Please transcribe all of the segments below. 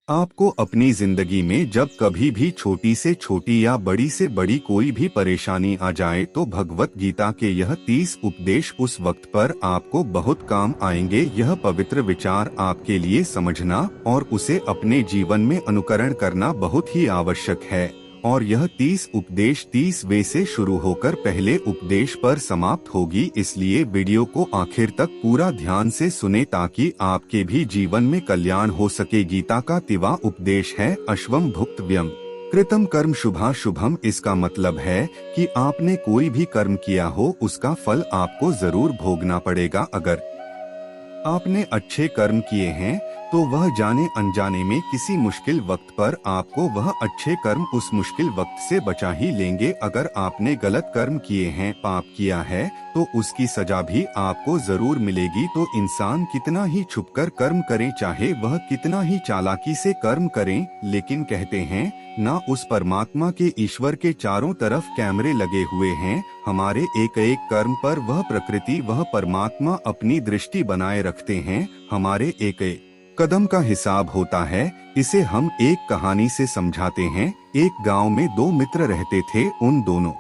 आपको अपनी जिंदगी में जब कभी भी छोटी से छोटी या बड़ी से बड़ी कोई भी परेशानी आ जाए तो भगवत गीता के यह 30 उपदेश उस वक्त पर आपको बहुत काम आएंगे। यह पवित्र विचार आपके लिए समझना और उसे अपने जीवन में अनुकरण करना बहुत ही आवश्यक है। और यह 30 उपदेश 30 वे से शुरू होकर पहले उपदेश पर समाप्त होगी, इसलिए वीडियो को आखिर तक पूरा ध्यान से सुने ताकि आपके भी जीवन में कल्याण हो सके। गीता का 30वां उपदेश है अश्वम भुक्तव्यम कृतम कर्म शुभाशुभम। इसका मतलब है कि आपने कोई भी कर्म किया हो उसका फल आपको जरूर भोगना पड़ेगा। अगर आपने अच्छे कर्म किए हैं तो वह जाने अनजाने में किसी मुश्किल वक्त पर आपको वह अच्छे कर्म उस मुश्किल वक्त से बचा ही लेंगे। अगर आपने गलत कर्म किए हैं, पाप किया है, तो उसकी सजा भी आपको जरूर मिलेगी। तो इंसान कितना ही छुपकर कर्म करे, चाहे वह कितना ही चालाकी से कर्म करें, लेकिन कहते हैं ना उस परमात्मा के ईश्वर के चारों तरफ कैमरे लगे हुए हैं। हमारे एक एक कर्म पर वह प्रकृति, वह परमात्मा अपनी दृष्टि बनाए रखते हैं। हमारे एक एक कदम का हिसाब होता है। इसे हम एक कहानी से समझाते हैं। एक गांव में दो मित्र रहते थे। उन दोनों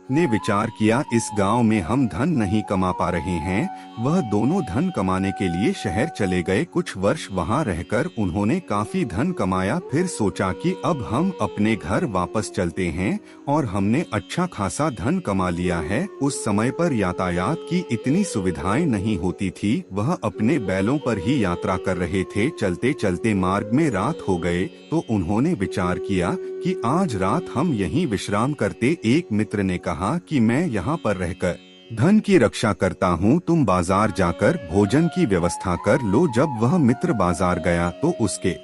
ने विचार किया, इस गांव में हम धन नहीं कमा पा रहे हैं। वह दोनों धन कमाने के लिए शहर चले गए। कुछ वर्ष वहां रहकर उन्होंने काफी धन कमाया। फिर सोचा कि अब हम अपने घर वापस चलते हैं और हमने अच्छा खासा धन कमा लिया है। उस समय पर यातायात की इतनी सुविधाएं नहीं होती थी। वह अपने बैलों पर ही यात्रा कर रहे थे। चलते चलते मार्ग में रात हो गए तो उन्होंने विचार किया कि आज रात हम यहीं विश्राम करते। एक मित्र ने कहा कि मैं यहाँ पर रहकर धन की रक्षा करता हूँ, तुम बाजार जाकर भोजन की व्यवस्था कर लो। जब वह मित्र बाजार गया तो उसके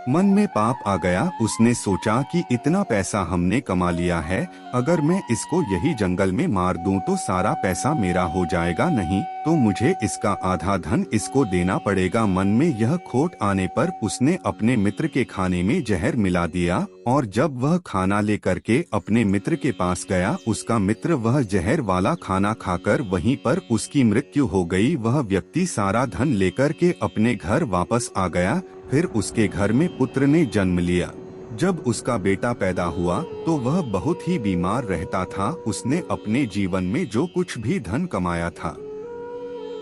मन में पाप आ गया। उसने सोचा कि इतना पैसा हमने कमा लिया है, अगर मैं इसको यही जंगल में मार दूं तो सारा पैसा मेरा हो जाएगा, नहीं तो मुझे इसका आधा धन इसको देना पड़ेगा। मन में यह खोट आने पर उसने अपने मित्र के खाने में जहर मिला दिया और जब वह खाना लेकर के अपने मित्र के पास गया, उसका मित्र वह जहर वाला खाना खाकर वहीं पर उसकी मृत्यु हो गई। वह व्यक्ति सारा धन लेकर के अपने घर वापस आ गया। फिर उसके घर में पुत्र ने जन्म लिया। जब उसका बेटा पैदा हुआ तो वह बहुत ही बीमार रहता था। उसने अपने जीवन में जो कुछ भी धन कमाया था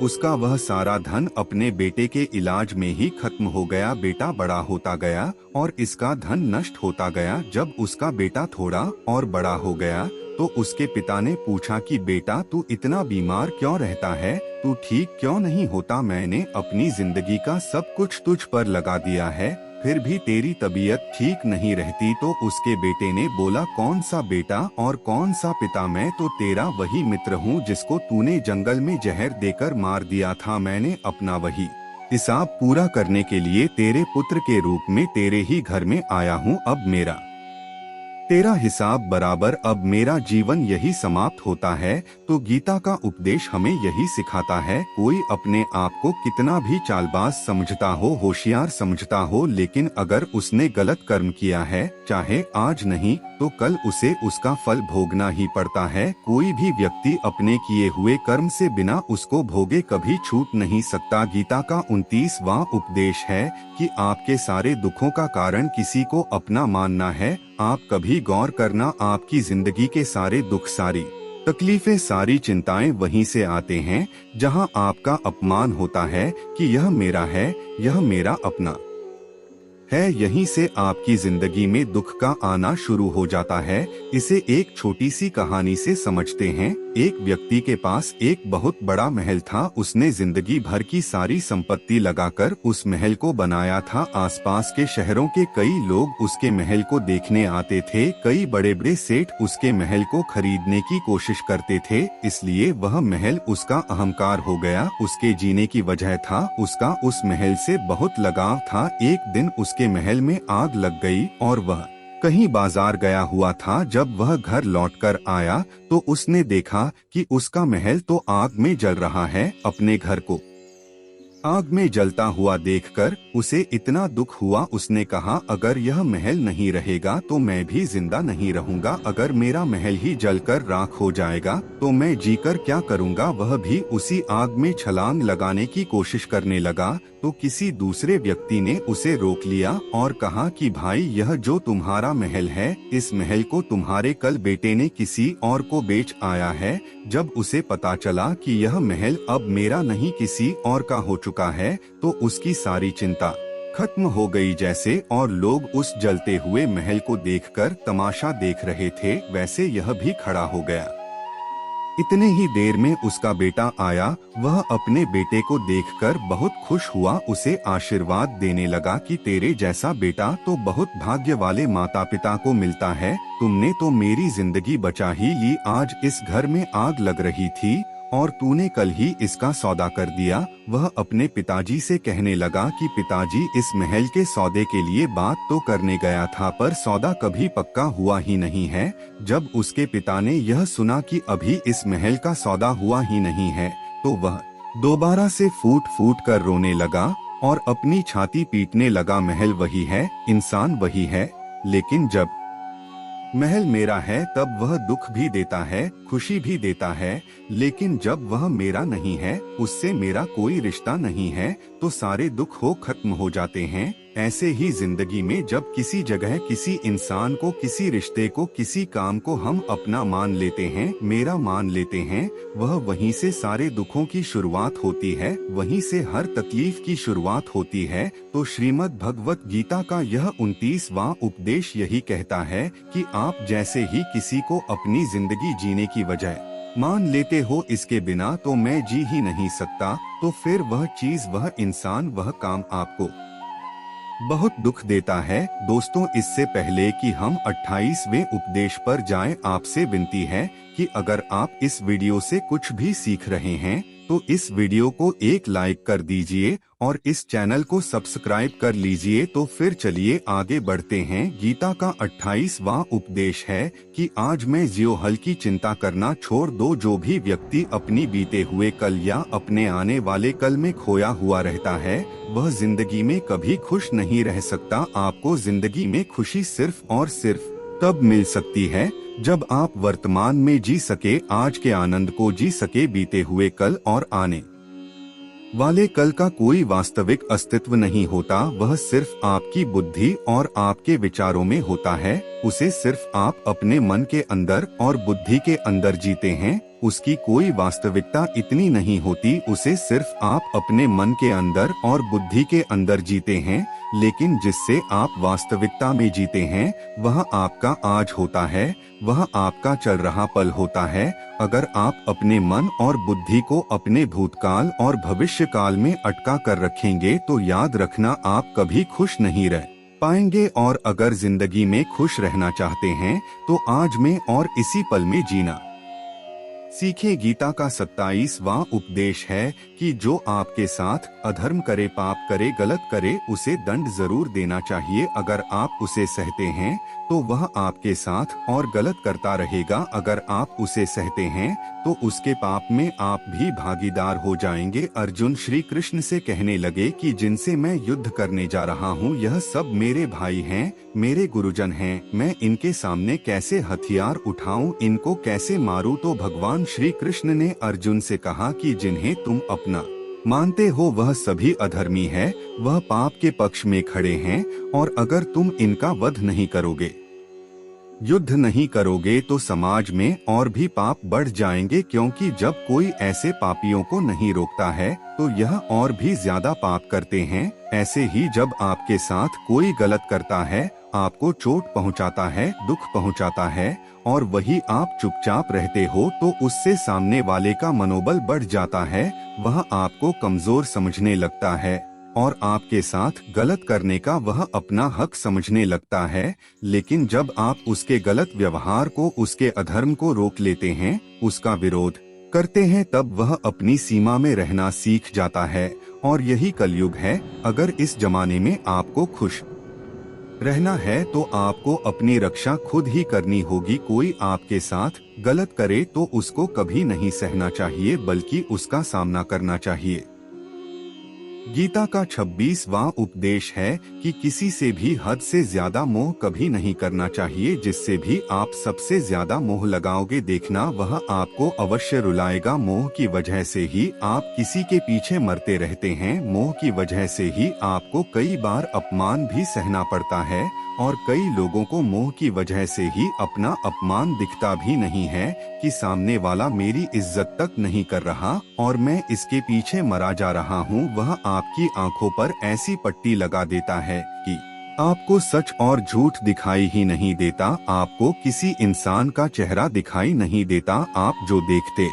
उसका वह सारा धन अपने बेटे के इलाज में ही खत्म हो गया। बेटा बड़ा होता गया और इसका धन नष्ट होता गया। जब उसका बेटा थोड़ा और बड़ा हो गया तो उसके पिता ने पूछा कि बेटा तू इतना बीमार क्यों रहता है, तू ठीक क्यों नहीं होता? मैंने अपनी जिंदगी का सब कुछ तुझ पर लगा दिया है, फिर भी तेरी तबीयत ठीक नहीं रहती। तो उसके बेटे ने बोला, कौन सा बेटा और कौन सा पिता? मैं तो तेरा वही मित्र हूँ जिसको तूने जंगल में जहर देकर मार दिया था। मैंने अपना वही हिसाब पूरा करने के लिए तेरे पुत्र के रूप में तेरे ही घर में आया हूँ। अब मेरा तेरा हिसाब बराबर, अब मेरा जीवन यही समाप्त होता है। तो गीता का उपदेश हमें यही सिखाता है, कोई अपने आप को कितना भी चालबाज समझता हो, होशियार समझता हो, लेकिन अगर उसने गलत कर्म किया है, चाहे आज नहीं तो कल उसे उसका फल भोगना ही पड़ता है। कोई भी व्यक्ति अपने किए हुए कर्म से बिना उसको भोगे कभी छूट नहीं सकता। गीता का 29वां उपदेश है कि आपके सारे दुखों का कारण किसी को अपना मानना है। आप कभी गौर करना, आपकी जिंदगी के सारे दुख, सारी तकलीफें, सारी चिंताएं वहीं से आते हैं जहां आपका अपमान होता है कि यह मेरा है, यह मेरा अपना है। यहीं से आपकी जिंदगी में दुख का आना शुरू हो जाता है। इसे एक छोटी सी कहानी से समझते हैं। एक व्यक्ति के पास एक बहुत बड़ा महल था। उसने जिंदगी भर की सारी संपत्ति लगाकर उस महल को बनाया था। आसपास के शहरों के कई लोग उसके महल को देखने आते थे। कई बड़े बड़े सेठ उसके महल को खरीदने की कोशिश करते थे, इसलिए वह महल उसका अहंकार हो गया। उसके जीने की वजह था उसका उस महल से बहुत लगाव था। एक दिन उसके महल में आग लग गई और वह कहीं बाजार गया हुआ था। जब वह घर लौटकर आया तो उसने देखा कि उसका महल तो आग में जल रहा है। अपने घर को आग में जलता हुआ देखकर उसे इतना दुख हुआ। उसने कहा, अगर यह महल नहीं रहेगा तो मैं भी जिंदा नहीं रहूंगा। अगर मेरा महल ही जलकर राख हो जाएगा तो मैं जीकर क्या करूंगा? वह भी उसी आग में छलांग लगाने की कोशिश करने लगा। तो किसी दूसरे व्यक्ति ने उसे रोक लिया और कहा कि भाई, यह जो तुम्हारा महल है, इस महल को तुम्हारे कल बेटे ने किसी और को बेच आया है। जब उसे पता चला कि यह महल अब मेरा नहीं किसी और का हो चुका है, तो उसकी सारी चिंता खत्म हो गई जैसे, और लोग उस जलते हुए महल को देखकर तमाशा देख रहे थे, वैसे यह भी खड़ा हो गया। इतने ही देर में उसका बेटा आया। वह अपने बेटे को देखकर बहुत खुश हुआ, उसे आशीर्वाद देने लगा कि तेरे जैसा बेटा तो बहुत भाग्य वाले माता पिता को मिलता है। तुमने तो मेरी जिंदगी बचा ही ली। आज इस घर में आग लग रही थी और तूने कल ही इसका सौदा कर दिया। वह अपने पिताजी से कहने लगा कि पिताजी, इस महल के सौदे के लिए बात तो करने गया था, पर सौदा कभी पक्का हुआ ही नहीं है। जब उसके पिता ने यह सुना कि अभी इस महल का सौदा हुआ ही नहीं है, तो वह दोबारा से फूट फूट कर रोने लगा और अपनी छाती पीटने लगा। महल वही है, इंसान वही है, लेकिन जब महल मेरा है तब वह दुख भी देता है, खुशी भी देता है, लेकिन जब वह मेरा नहीं है, उससे मेरा कोई रिश्ता नहीं है, तो सारे दुख हो खत्म हो जाते हैं। ऐसे ही जिंदगी में जब किसी जगह किसी इंसान को, किसी रिश्ते को, किसी काम को हम अपना मान लेते हैं, मेरा मान लेते हैं, वह वहीं से सारे दुखों की शुरुआत होती है, वहीं से हर तकलीफ की शुरुआत होती है। तो श्रीमद् भगवत गीता का यह 29वां उपदेश यही कहता है कि आप जैसे ही किसी को अपनी जिंदगी जीने की वजह मान लेते हो, इसके बिना तो मैं जी ही नहीं सकता, तो फिर वह चीज, वह इंसान, वह काम आपको बहुत दुख देता है। दोस्तों, इससे पहले कि हम 28वें उपदेश पर जाएं, आपसे विनती है कि अगर आप इस वीडियो से कुछ भी सीख रहे हैं तो इस वीडियो को एक लाइक कर दीजिए और इस चैनल को सब्सक्राइब कर लीजिए। तो फिर चलिए आगे बढ़ते हैं। गीता का 28वां उपदेश है कि आज मैं ज्यो हल की चिंता करना छोड़ दो। जो भी व्यक्ति अपनी बीते हुए कल या अपने आने वाले कल में खोया हुआ रहता है, वह जिंदगी में कभी खुश नहीं रह सकता। आपको जिंदगी में खुशी सिर्फ और सिर्फ तब मिल सकती है जब आप वर्तमान में जी सके, आज के आनंद को जी सके। बीते हुए कल और आने वाले कल का कोई वास्तविक अस्तित्व नहीं होता, वह सिर्फ आपकी बुद्धि और आपके विचारों में होता है। उसे सिर्फ आप अपने मन के अंदर और बुद्धि के अंदर जीते हैं। उसकी कोई वास्तविकता इतनी नहीं होती, उसे सिर्फ आप अपने मन के अंदर और बुद्धि के अंदर जीते हैं। लेकिन जिससे आप वास्तविकता में जीते हैं, वह आपका आज होता है, वह आपका चल रहा पल होता है। अगर आप अपने मन और बुद्धि को अपने भूतकाल और भविष्य काल में अटका कर रखेंगे, तो याद रखना आप कभी खुश नहीं रह पाएंगे। और अगर जिंदगी में खुश रहना चाहते हैं, तो आज में और इसी पल में जीना सीखे। गीता का 27वां उपदेश है कि जो आपके साथ अधर्म करे, पाप करे, गलत करे, उसे दंड जरूर देना चाहिए। अगर आप उसे सहते हैं तो वह आपके साथ और गलत करता रहेगा। अगर आप उसे सहते हैं तो उसके पाप में आप भी भागीदार हो जाएंगे। अर्जुन श्री कृष्ण से कहने लगे कि जिनसे मैं युद्ध करने जा रहा हूँ, यह सब मेरे भाई हैं, मेरे गुरुजन हैं। मैं इनके सामने कैसे हथियार उठाऊं, इनको कैसे मारूं? तो भगवान श्री कृष्ण ने अर्जुन से कहा कि जिन्हें तुम अपना मानते हो वह सभी अधर्मी है, वह पाप के पक्ष में खड़े हैं, और अगर तुम इनका वध नहीं करोगे, युद्ध नहीं करोगे, तो समाज में और भी पाप बढ़ जाएंगे। क्योंकि जब कोई ऐसे पापियों को नहीं रोकता है तो यह और भी ज्यादा पाप करते हैं। ऐसे ही जब आपके साथ कोई गलत करता है, आपको चोट पहुंचाता है, दुख पहुंचाता है, और वही आप चुपचाप रहते हो, तो उससे सामने वाले का मनोबल बढ़ जाता है। वह आपको कमजोर समझने लगता है और आपके साथ गलत करने का वह अपना हक समझने लगता है। लेकिन जब आप उसके गलत व्यवहार को, उसके अधर्म को रोक लेते हैं, उसका विरोध करते हैं, तब वह अपनी सीमा में रहना सीख जाता है। और यही कलयुग है। अगर इस जमाने में आपको खुश रहना है तो आपको अपनी रक्षा खुद ही करनी होगी। कोई आपके साथ गलत करे तो उसको कभी नहीं सहना चाहिए, बल्कि उसका सामना करना चाहिए। गीता का 26वां उपदेश है कि किसी से भी हद से ज्यादा मोह कभी नहीं करना चाहिए। जिससे भी आप सबसे ज्यादा मोह लगाओगे, देखना वह आपको अवश्य रुलाएगा। मोह की वजह से ही आप किसी के पीछे मरते रहते हैं। मोह की वजह से ही आपको कई बार अपमान भी सहना पड़ता है और कई लोगों को मोह की वजह से ही अपना अपमान दिखता भी नहीं है कि सामने वाला मेरी इज्जत तक नहीं कर रहा और मैं इसके पीछे मरा जा रहा हूँ। वह आपकी आंखों पर ऐसी पट्टी लगा देता है कि आपको सच और झूठ दिखाई ही नहीं देता। आपको किसी इंसान का चेहरा दिखाई नहीं देता। आप जो देखते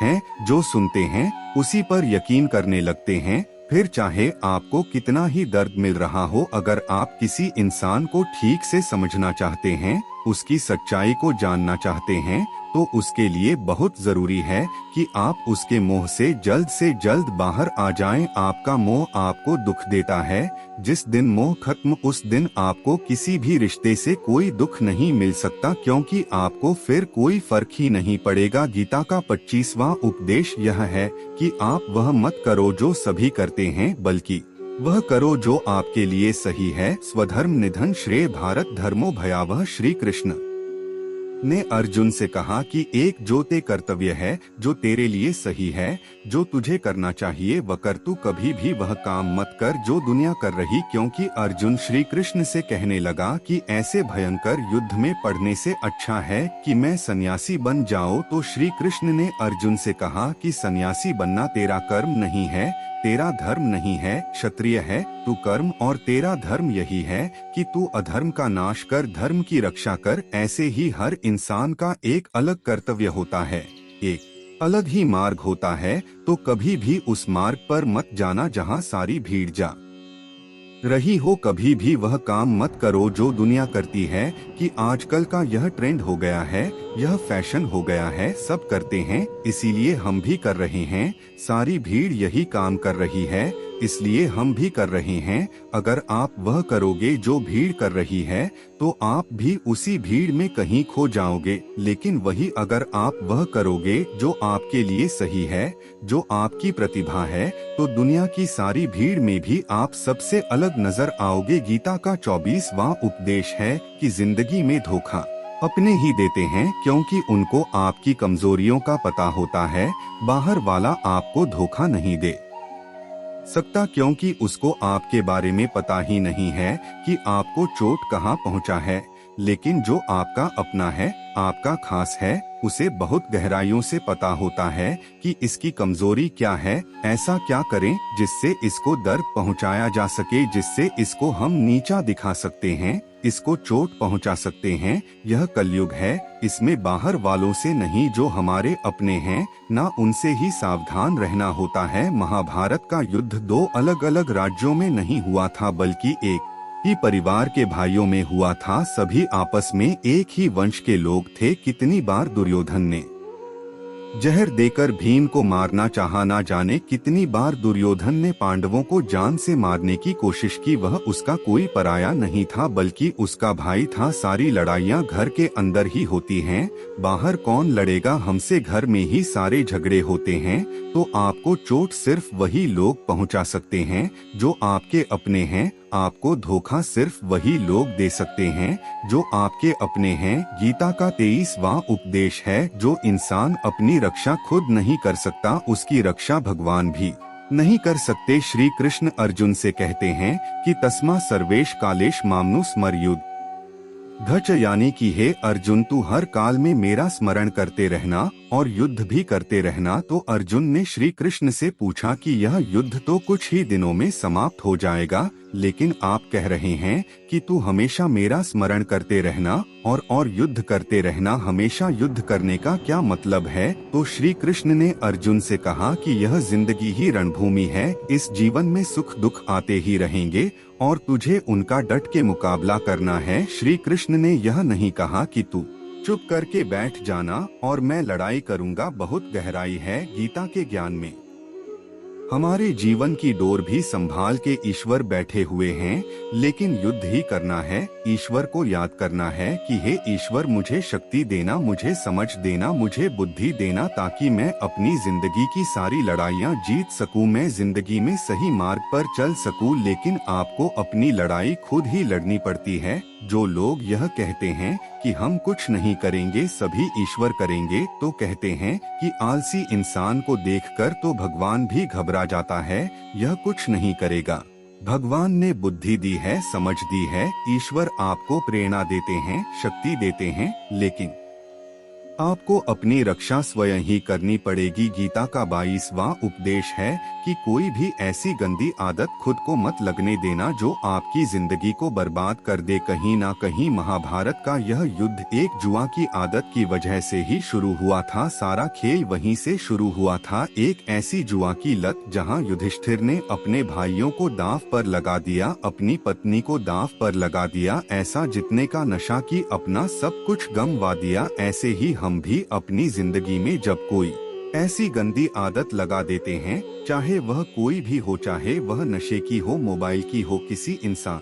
हैं, जो सुनते हैं, उसी पर यकीन करने लगते हैं। फिर चाहे आपको कितना ही दर्द मिल रहा हो, अगर आप किसी इंसान को ठीक से समझना चाहते हैं, उसकी सच्चाई को जानना चाहते हैं, तो उसके लिए बहुत जरूरी है कि आप उसके मोह से जल्द बाहर आ जाएं। आपका मोह आपको दुख देता है। जिस दिन मोह खत्म, उस दिन आपको किसी भी रिश्ते से कोई दुख नहीं मिल सकता, क्योंकि आपको फिर कोई फर्क ही नहीं पड़ेगा। गीता का 25वां उपदेश यह है कि आप वह मत करो जो सभी करते हैं, बल्कि वह करो जो आपके लिए सही है। स्वधर्म निधन श्रेय भारत धर्मो भयावह। श्री कृष्ण ने अर्जुन से कहा कि एक जो ते कर्तव्य है, जो तेरे लिए सही है, जो तुझे करना चाहिए वह कर। तू कभी भी वह काम मत कर जो दुनिया कर रही। क्योंकि अर्जुन श्री कृष्ण से कहने लगा कि ऐसे भयंकर युद्ध में पड़ने से अच्छा है कि मैं सन्यासी बन जाऊं। तो श्री कृष्ण ने अर्जुन से कहा कि सन्यासी बनना तेरा कर्म नहीं है, तेरा धर्म नहीं है। क्षत्रिय है तू कर्म, और तेरा धर्म यही है कि तू अधर्म का नाश कर, धर्म की रक्षा कर। ऐसे ही हर इंसान का एक अलग कर्तव्य होता है, एक अलग ही मार्ग होता है। तो कभी भी उस मार्ग पर मत जाना जहां सारी भीड़ जा रही हो। कभी भी वह काम मत करो जो दुनिया करती है कि आजकल का यह ट्रेंड हो गया है, यह फैशन हो गया है, सब करते हैं इसीलिए हम भी कर रहे हैं। सारी भीड़ यही काम कर रही है इसलिए हम भी कर रहे हैं। अगर आप वह करोगे जो भीड़ कर रही है तो आप भी उसी भीड़ में कहीं खो जाओगे। लेकिन वही अगर आप वह करोगे जो आपके लिए सही है, जो आपकी प्रतिभा है, तो दुनिया की सारी भीड़ में भी आप सबसे अलग नजर आओगे। गीता का 24वां उपदेश है कि जिंदगी में धोखा अपने ही देते हैं, क्योंकि उनको आपकी कमजोरियों का पता होता है। बाहर वाला आपको धोखा नहीं दे सकता, क्योंकि उसको आपके बारे में पता ही नहीं है कि आपको चोट कहाँ पहुँचा है। लेकिन जो आपका अपना है, आपका खास है, उसे बहुत गहराइयों से पता होता है कि इसकी कमजोरी क्या है, ऐसा क्या करें जिससे इसको दर्द पहुंचाया जा सके, जिससे इसको हम नीचा दिखा सकते हैं, इसको चोट पहुंचा सकते हैं। यह कलयुग है, इसमें बाहर वालों से नहीं, जो हमारे अपने हैं ना, उनसे ही सावधान रहना होता है। महाभारत का युद्ध दो अलग अलग राज्यों में नहीं हुआ था, बल्कि एक ही परिवार के भाइयों में हुआ था। सभी आपस में एक ही वंश के लोग थे। कितनी बार दुर्योधन ने जहर देकर भीम को मारना चाहा, ना जाने कितनी बार दुर्योधन ने पांडवों को जान से मारने की कोशिश की। वह उसका कोई पराया नहीं था, बल्कि उसका भाई था। सारी लड़ाइयाँ घर के अंदर ही होती हैं, बाहर कौन लड़ेगा हमसे, घर में ही सारे झगड़े होते हैं। तो आपको चोट सिर्फ वही लोग पहुंचा सकते हैं जो आपके अपने हैं। आपको धोखा सिर्फ वही लोग दे सकते हैं जो आपके अपने हैं। गीता का 23वां उपदेश है, जो इंसान अपनी रक्षा खुद नहीं कर सकता, उसकी रक्षा भगवान भी नहीं कर सकते। श्री कृष्ण अर्जुन से कहते हैं कि तस्मा सर्वेश कालेश मामनु स्मरयुद्ध धच, यानी कि हे अर्जुन, तू हर काल में मेरा स्मरण करते रहना और युद्ध भी करते रहना। तो अर्जुन ने श्री कृष्ण से पूछा कि यह युद्ध तो कुछ ही दिनों में समाप्त हो जाएगा, लेकिन आप कह रहे हैं कि तू हमेशा मेरा स्मरण करते रहना और युद्ध करते रहना। हमेशा युद्ध करने का क्या मतलब है? तो श्री कृष्ण ने अर्जुन से कहा कि यह जिंदगी ही रणभूमि है, इस जीवन में सुख दुख आते ही रहेंगे और तुझे उनका डट के मुकाबला करना है। श्री कृष्ण ने यह नहीं कहा कि तू चुप करके बैठ जाना और मैं लड़ाई करूंगा। बहुत गहराई है गीता के ज्ञान में। हमारे जीवन की डोर भी संभाल के ईश्वर बैठे हुए हैं, लेकिन युद्ध ही करना है। ईश्वर को याद करना है कि हे ईश्वर, मुझे शक्ति देना, मुझे समझ देना, मुझे बुद्धि देना, ताकि मैं अपनी जिंदगी की सारी लड़ाइयाँ जीत सकूं, मैं जिंदगी में सही मार्ग पर चल सकूं। लेकिन आपको अपनी लड़ाई खुद ही लड़नी पड़ती है। जो लोग यह कहते हैं कि हम कुछ नहीं करेंगे, सभी ईश्वर करेंगे, तो कहते हैं कि आलसी इंसान को देखकर तो भगवान भी घबरा जाता है, यह कुछ नहीं करेगा। भगवान ने बुद्धि दी है, समझ दी है, ईश्वर आपको प्रेरणा देते हैं, शक्ति देते हैं, लेकिन आपको अपनी रक्षा स्वयं ही करनी पड़ेगी। गीता का 22वां उपदेश है कि कोई भी ऐसी गंदी आदत खुद को मत लगने देना जो आपकी जिंदगी को बर्बाद कर दे। कहीं ना कहीं महाभारत का यह युद्ध एक जुआ की आदत की वजह से ही शुरू हुआ था। सारा खेल वहीं से शुरू हुआ था, एक ऐसी जुआ की लत जहां युधिष्ठिर ने अपने भाइयों को दांव पर लगा दिया, अपनी पत्नी को दांव पर लगा दिया, ऐसा जितने का नशा की अपना सब कुछ गंवा दिया। ऐसे ही हम भी अपनी जिंदगी में जब कोई ऐसी गंदी आदत लगा देते हैं, चाहे वह कोई भी हो, चाहे वह नशे की हो, मोबाइल की हो, किसी इंसान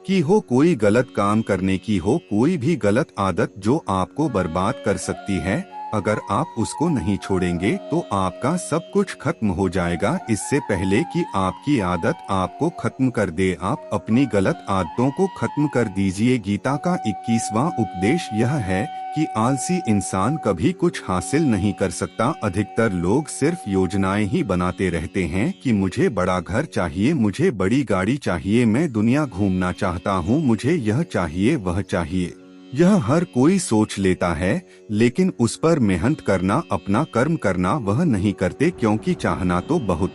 की हो, कोई गलत काम करने की हो, कोई भी गलत आदत जो आपको बर्बाद कर सकती है, अगर आप उसको नहीं छोड़ेंगे तो आपका सब कुछ खत्म हो जाएगा। इससे पहले कि आपकी आदत आपको खत्म कर दे, आप अपनी गलत आदतों को खत्म कर दीजिए। गीता का 21वां उपदेश यह है कि आलसी इंसान कभी कुछ हासिल नहीं कर सकता। अधिकतर लोग सिर्फ योजनाएं ही बनाते रहते हैं कि मुझे बड़ा घर चाहिए, मुझे बड़ी गाड़ी चाहिए, मैं दुनिया घूमना चाहता हूँ, मुझे यह चाहिए, वह चाहिए। यह हर कोई सोच लेता है, लेकिन उस पर मेहनत करना, अपना कर्म करना वह नहीं करते, क्योंकि चाहना तो बहुत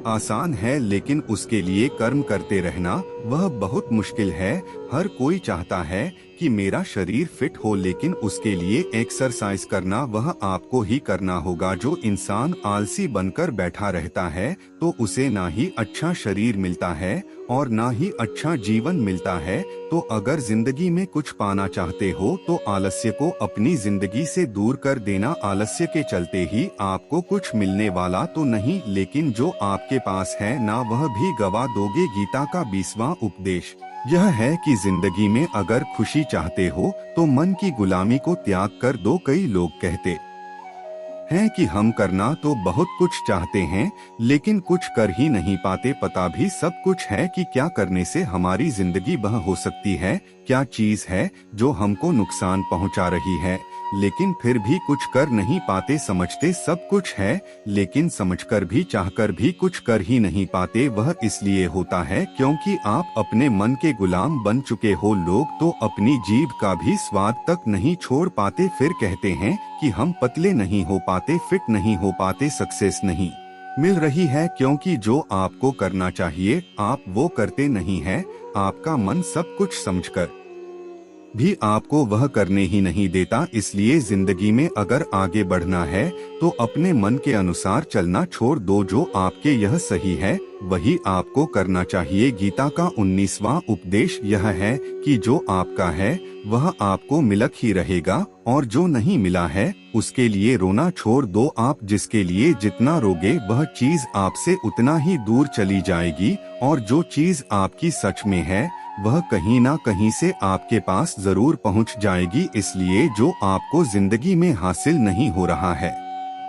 आसान है, लेकिन उसके लिए कर्म करते रहना वह बहुत मुश्किल है। हर कोई चाहता है कि मेरा शरीर फिट हो, लेकिन उसके लिए एक्सरसाइज करना वह आपको ही करना होगा। जो इंसान आलसी बनकर बैठा रहता है तो उसे ना ही अच्छा शरीर मिलता है और ना ही अच्छा जीवन मिलता है। तो अगर जिंदगी में कुछ पाना चाहते हो तो आलस्य को अपनी जिंदगी से दूर कर देना। आलस्य के चलते ही आपको कुछ मिलने वाला तो नहीं, लेकिन जो आपके पास है ना वह भी गवा दोगे। गीता का 20वां उपदेश यह है कि जिंदगी में अगर खुशी चाहते हो तो मन की गुलामी को त्याग कर दो। कई लोग कहते हैं कि हम करना तो बहुत कुछ चाहते हैं, लेकिन कुछ कर ही नहीं पाते। पता भी सब कुछ है कि क्या करने से हमारी जिंदगी बह हो सकती है, क्या चीज है जो हमको नुकसान पहुंचा रही है, लेकिन फिर भी कुछ कर नहीं पाते। समझते सब कुछ है, लेकिन समझकर भी चाहकर भी कुछ कर ही नहीं पाते। वह इसलिए होता है क्योंकि आप अपने मन के गुलाम बन चुके हो। लोग तो अपनी जीभ का भी स्वाद तक नहीं छोड़ पाते, फिर कहते हैं कि हम पतले नहीं हो पाते, फिट नहीं हो पाते, सक्सेस नहीं मिल रही है, क्योंकि जो आपको करना चाहिए आप वो करते नहीं है। आपका मन सब कुछ समझकर भी आपको वह करने ही नहीं देता। इसलिए जिंदगी में अगर आगे बढ़ना है तो अपने मन के अनुसार चलना छोड़ दो। जो आपके यह सही है वही आपको करना चाहिए। गीता का 19वां उपदेश यह है कि जो आपका है वह आपको मिलक ही रहेगा, और जो नहीं मिला है उसके लिए रोना छोड़ दो। आप जिसके लिए जितना रोगे वह चीज आपसे उतना ही दूर चली जाएगी, और जो चीज आपकी सच में है वह कहीं ना कहीं से आपके पास जरूर पहुंच जाएगी। इसलिए जो आपको जिंदगी में हासिल नहीं हो रहा है,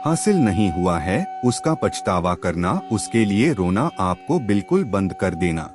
हासिल नहीं हुआ है, उसका पछतावा करना, उसके लिए रोना आपको बिल्कुल बंद कर देना।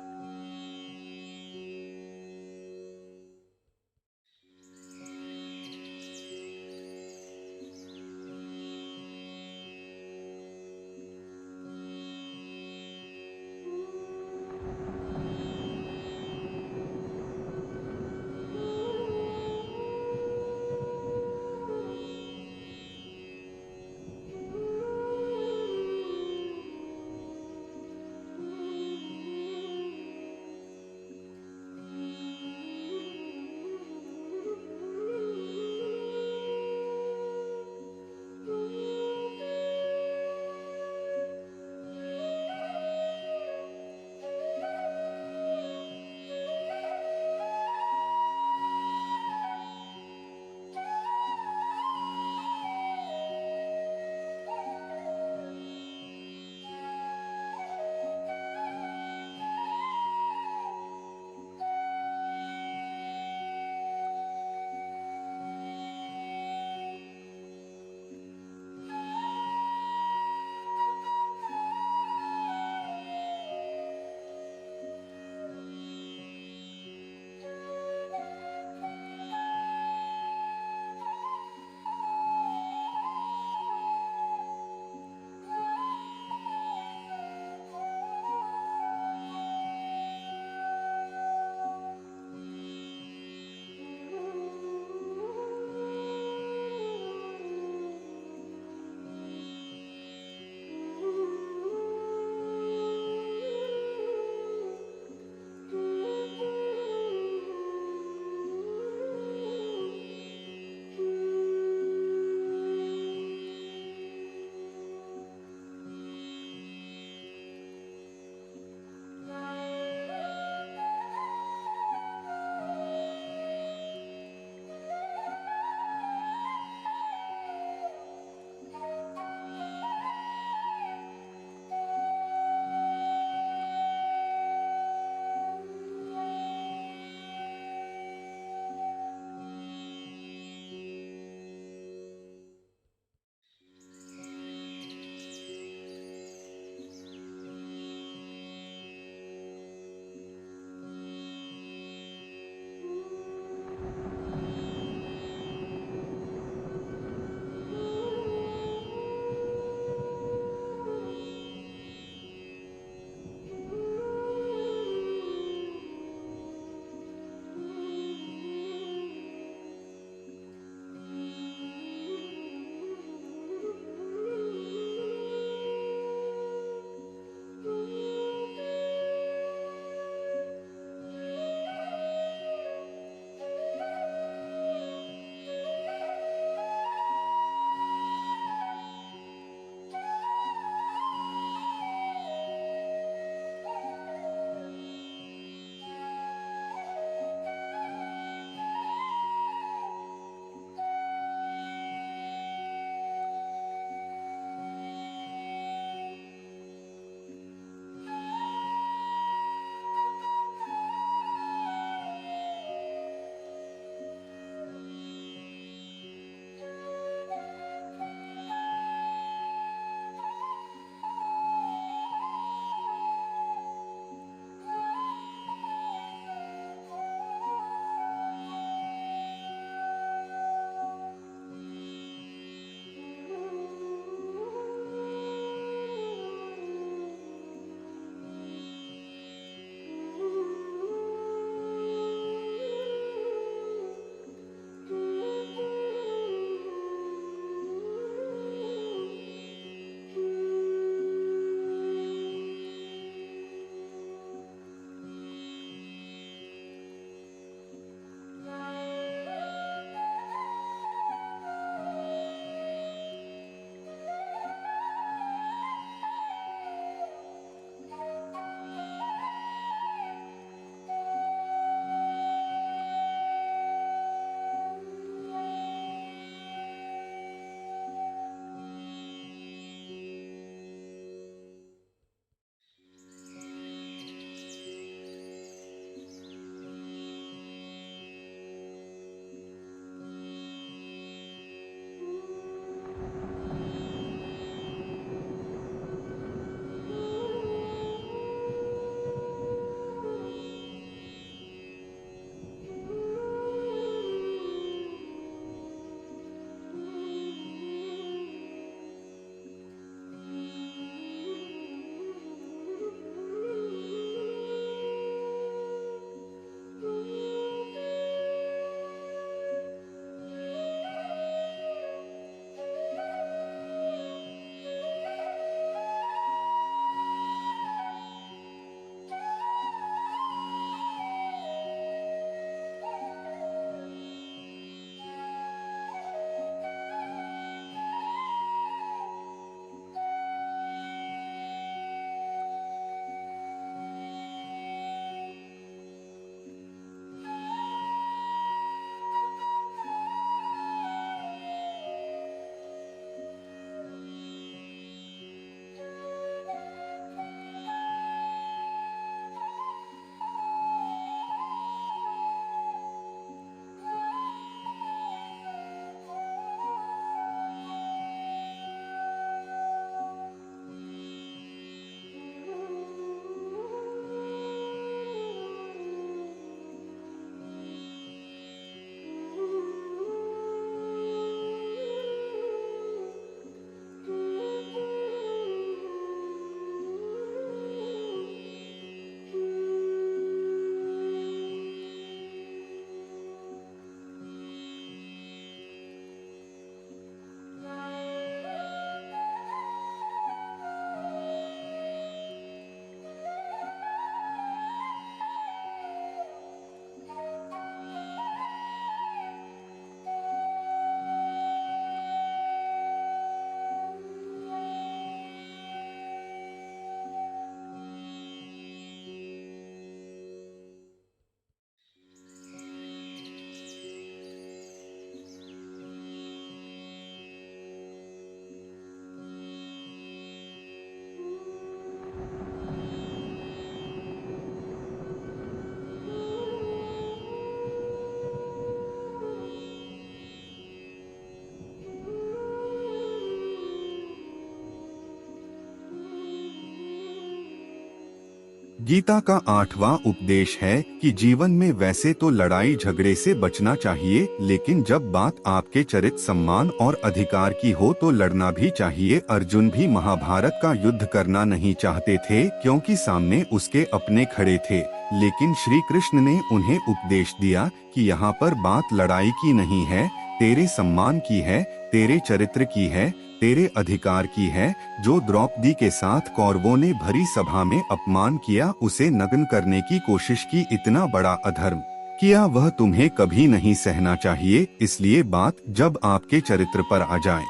गीता का 8वां उपदेश है कि जीवन में वैसे तो लड़ाई झगड़े से बचना चाहिए, लेकिन जब बात आपके चरित्र, सम्मान और अधिकार की हो तो लड़ना भी चाहिए। अर्जुन भी महाभारत का युद्ध करना नहीं चाहते थे क्योंकि सामने उसके अपने खड़े थे, लेकिन श्री कृष्ण ने उन्हें उपदेश दिया कि यहाँ पर बात लड़ाई की नहीं है, तेरे सम्मान की है, तेरे चरित्र की है, तेरे अधिकार की है। जो द्रौपदी के साथ कौरवों ने भरी सभा में अपमान किया, उसे नग्न करने की कोशिश की, इतना बड़ा अधर्म किया, वह तुम्हें कभी नहीं सहना चाहिए। इसलिए बात जब आपके चरित्र पर आ जाए,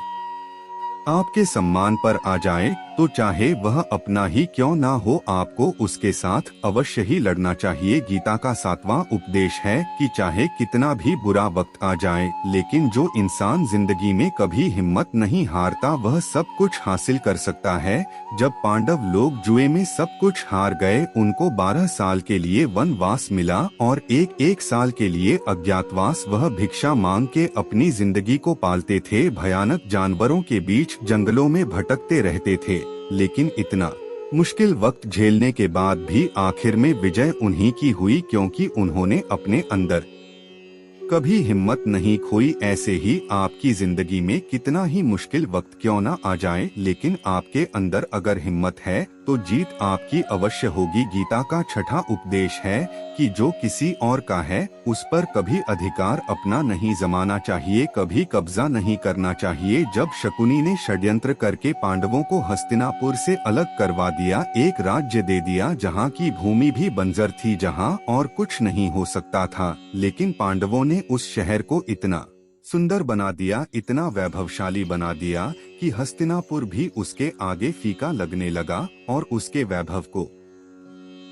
आपके सम्मान पर आ जाए, तो चाहे वह अपना ही क्यों ना हो, आपको उसके साथ अवश्य ही लड़ना चाहिए। गीता का 7वां उपदेश है कि चाहे कितना भी बुरा वक्त आ जाए, लेकिन जो इंसान जिंदगी में कभी हिम्मत नहीं हारता, वह सब कुछ हासिल कर सकता है। जब पांडव लोग जुए में सब कुछ हार गए, उनको 12 साल के लिए वनवास मिला और एक साल के लिए अज्ञातवास। वह भिक्षा मांग के अपनी जिंदगी को पालते थे, भयानक जानवरों के बीच जंगलों में भटकते रहते थे, लेकिन इतना मुश्किल वक्त झेलने के बाद भी आखिर में विजय उन्हीं की हुई, क्योंकि उन्होंने अपने अंदर कभी हिम्मत नहीं खोई। ऐसे ही आपकी जिंदगी में कितना ही मुश्किल वक्त क्यों ना आ जाए, लेकिन आपके अंदर अगर हिम्मत है तो जीत आपकी अवश्य होगी। गीता का 6वां उपदेश है कि जो किसी और का है उस पर कभी अधिकार अपना नहीं जमाना चाहिए, कभी कब्जा नहीं करना चाहिए। जब शकुनी ने षड्यंत्र करके पांडवों को हस्तिनापुर से अलग करवा दिया, एक राज्य दे दिया जहाँ की भूमि भी बंजर थी, जहाँ और कुछ नहीं हो सकता था, लेकिन पांडवों ने उस शहर को इतना सुंदर बना दिया, इतना वैभवशाली बना दिया कि हस्तिनापुर भी उसके आगे फीका लगने लगा। और उसके वैभव को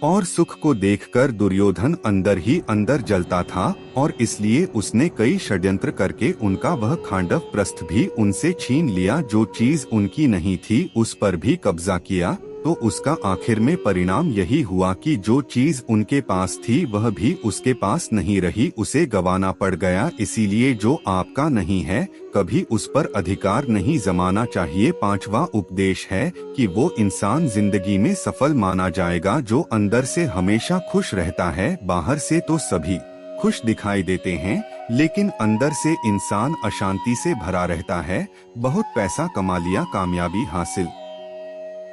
और सुख को देखकर दुर्योधन अंदर ही अंदर जलता था, और इसलिए उसने कई षड्यंत्र करके उनका वह खांडव प्रस्थ भी उनसे छीन लिया। जो चीज उनकी नहीं थी उस पर भी कब्जा किया। तो उसका आखिर में परिणाम यही हुआ कि जो चीज उनके पास थी वह भी उसके पास नहीं रही, उसे गंवाना पड़ गया। इसीलिए जो आपका नहीं है कभी उस पर अधिकार नहीं जमाना चाहिए। 5वां उपदेश है कि वो इंसान जिंदगी में सफल माना जाएगा जो अंदर से हमेशा खुश रहता है। बाहर से तो सभी खुश दिखाई देते हैं, लेकिन अंदर से इंसान अशांति से भरा रहता है। बहुत पैसा कमा लिया, कामयाबी हासिल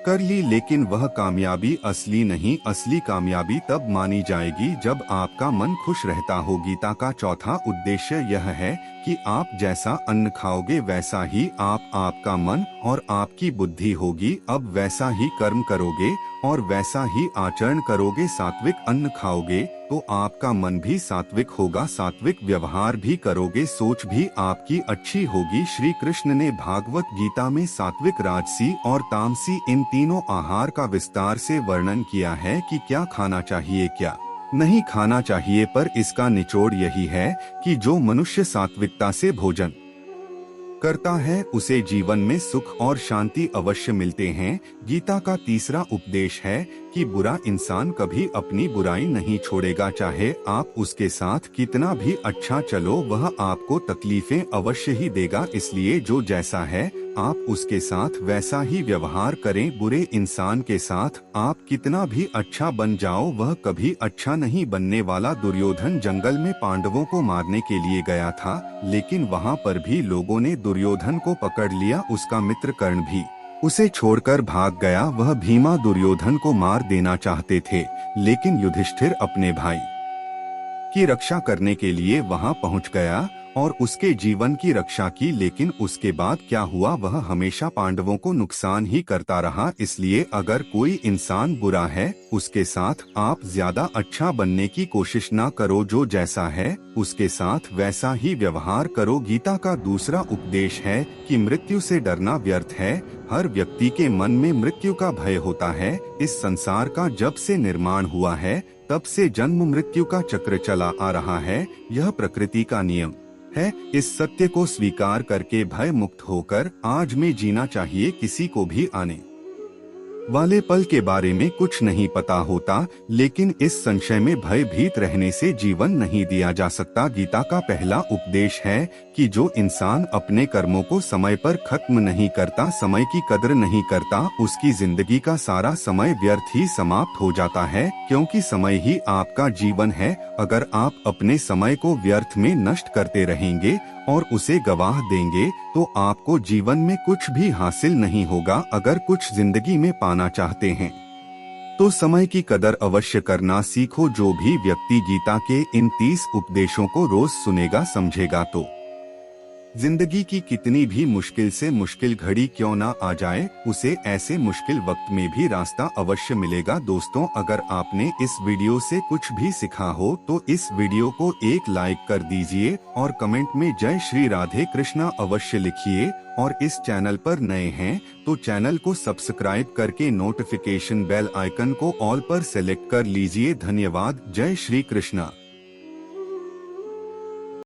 कर ली, लेकिन वह कामयाबी असली नहीं। असली कामयाबी तब मानी जाएगी जब आपका मन खुश रहता हो। गीता का 4वां उद्देश्य यह है कि आप जैसा अन्न खाओगे वैसा ही आपका मन और आपकी बुद्धि होगी। अब वैसा ही कर्म करोगे और वैसा ही आचरण करोगे। सात्विक अन्न खाओगे तो आपका मन भी सात्विक होगा, सात्विक व्यवहार भी करोगे, सोच भी आपकी अच्छी होगी। श्री कृष्ण ने भागवत गीता में सात्विक, राजसी और तामसी इन तीनों आहार का विस्तार से वर्णन किया है कि क्या खाना चाहिए क्या नहीं खाना चाहिए, पर इसका निचोड़ यही है कि जो मनुष्य सात्विकता से भोजन करता है उसे जीवन में सुख और शांति अवश्य मिलते हैं। गीता का 3रा उपदेश है कि बुरा इंसान कभी अपनी बुराई नहीं छोड़ेगा, चाहे आप उसके साथ कितना भी अच्छा चलो वह आपको तकलीफें अवश्य ही देगा। इसलिए जो जैसा है आप उसके साथ वैसा ही व्यवहार करें। बुरे इंसान के साथ आप कितना भी अच्छा बन जाओ वह कभी अच्छा नहीं बनने वाला। दुर्योधन जंगल में पांडवों को मारने के लिए गया था, लेकिन वहाँ पर भी लोगों ने दुर्योधन को पकड़ लिया। उसका मित्र कर्ण भी उसे छोड़कर भाग गया। वह भीमा दुर्योधन को मार देना चाहते थे, लेकिन युधिष्ठिर अपने भाई की रक्षा करने के लिए वहां पहुंच गया और उसके जीवन की रक्षा की। लेकिन उसके बाद क्या हुआ, वह हमेशा पांडवों को नुकसान ही करता रहा। इसलिए अगर कोई इंसान बुरा है उसके साथ आप ज्यादा अच्छा बनने की कोशिश ना करो। जो जैसा है उसके साथ वैसा ही व्यवहार करो। गीता का 2रा उपदेश है कि मृत्यु से डरना व्यर्थ है। हर व्यक्ति के मन में मृत्यु का भय होता है। इस संसार का जब से निर्माण हुआ है तब से जन्म मृत्यु का चक्र चला आ रहा है। यह प्रकृति का नियम है। इस सत्य को स्वीकार करके भय मुक्त होकर आज में जीना चाहिए। किसी को भी आने वाले पल के बारे में कुछ नहीं पता होता, लेकिन इस संशय में भयभीत रहने से जीवन नहीं दिया जा सकता। गीता का पहला उपदेश है कि जो इंसान अपने कर्मों को समय पर खत्म नहीं करता, समय की कदर नहीं करता, उसकी जिंदगी का सारा समय व्यर्थ ही समाप्त हो जाता है, क्योंकि समय ही आपका जीवन है। अगर आप अपने समय को व्यर्थ में नष्ट करते रहेंगे और उसे गवाह देंगे तो आपको जीवन में कुछ भी हासिल नहीं होगा। अगर कुछ जिंदगी में पाना चाहते हैं तो समय की कदर अवश्य करना सीखो। जो भी व्यक्ति गीता के इन 30 उपदेशों को रोज सुनेगा, समझेगा तो जिंदगी की कितनी भी मुश्किल से मुश्किल घड़ी क्यों ना आ जाए, उसे ऐसे मुश्किल वक्त में भी रास्ता अवश्य मिलेगा। दोस्तों, अगर आपने इस वीडियो से कुछ भी सीखा हो तो इस वीडियो को एक लाइक कर दीजिए और कमेंट में जय श्री राधे कृष्णा अवश्य लिखिए। और इस चैनल पर नए हैं तो चैनल को सब्सक्राइब करके नोटिफिकेशन बेल आइकन को ऑल पर सेलेक्ट कर लीजिए। धन्यवाद। जय श्री कृष्णा।